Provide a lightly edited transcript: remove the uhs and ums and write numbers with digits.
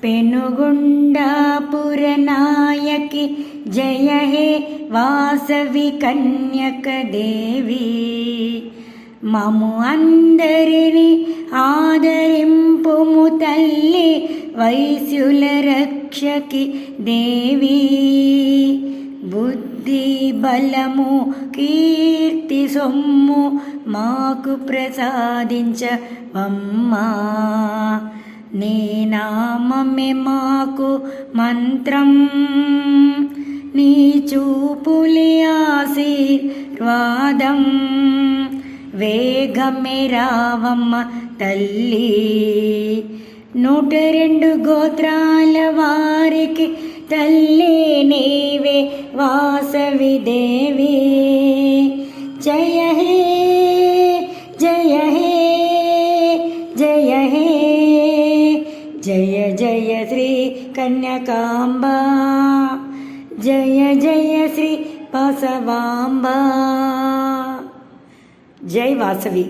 पेनुगुंडापुरनायकी जय हे वासवी कन्यक देवी ममु अंदरिनी आदरिंपुमु तल्ली वैश्युल रक्षकी देवी बुद्धि बलमु कीर्ति सोम्मु माकु प्रसादिंचवम्मा నీ నామమే మాకు మంత్రం నీ చూపులే ఆశీర్వాదం వేగమే రావమ్మ తల్లి 102 గోత్రాల వారికి తల్లి నీవే వాసవి దేవి జయ హే జయ హే జయ హే जय जय श्री कन्यकांबा जय जय श्री बसवांबा जय वासवी।